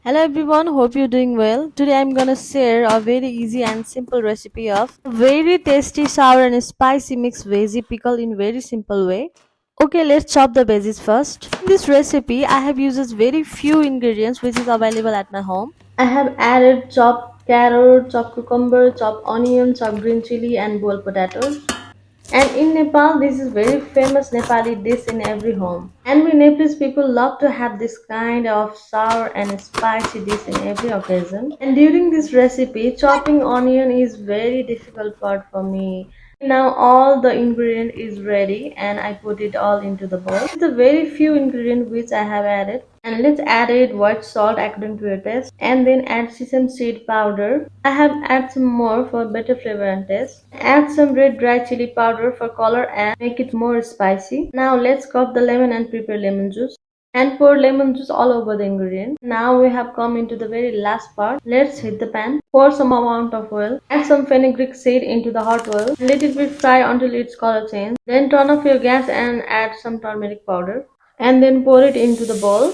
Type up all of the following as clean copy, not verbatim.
Hello everyone, hope you're doing well. Today I'm gonna share a very easy and simple recipe of very tasty sour and spicy mixed veggie pickle in very simple way. Okay, let's chop the veggies first. In this recipe, I have used very few ingredients which is available at my home. I have added chopped carrot, chopped cucumber, chopped onion, chopped green chili and boiled potatoes. And in Nepal, this is very famous Nepali dish in every home. And we Nepalese people love to have this kind of sour and spicy dish in every occasion. And during this recipe, chopping onion is very difficult part for me. Now all the ingredient is ready and I put it all into the bowl. The very few ingredient which I have added, and let's add it white salt according to your taste, and then add sesame seed powder. I have add some more for better flavor and taste. Add some red dry chili powder for color and make it more spicy. Now let's cut the lemon and prepare lemon juice and pour lemon juice all over the ingredient. Now we have come into the very last part. Let's heat the pan. Pour some amount of oil. Add some fenugreek seed into the hot oil. Let it be fry until its color changes. Then turn off your gas and add some turmeric powder. And then pour it into the bowl.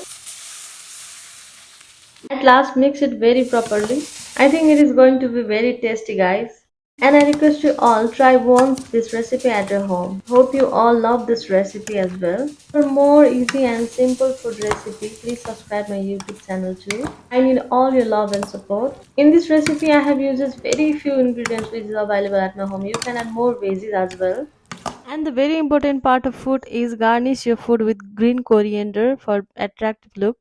At last mix it very properly. I think it is going to be very tasty guys. And I request you all try once this recipe at your home. Hope you all love this recipe as well. For more easy and simple food recipe, please subscribe my YouTube channel too. I need all your love and support. In this recipe I have used very few ingredients which is available at my home. You can add more veggies as well. And the very important part of food is garnish your food with green coriander for attractive look.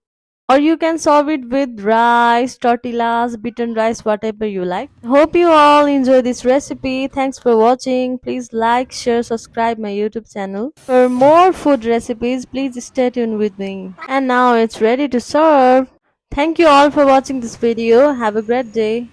Or you can serve it with rice, tortillas, beaten rice, whatever you like. Hope you all enjoy this recipe. Thanks for watching. Please like, share, subscribe my YouTube channel. For more food recipes, please stay tuned with me. And now it's ready to serve. Thank you all for watching this video. Have a great day.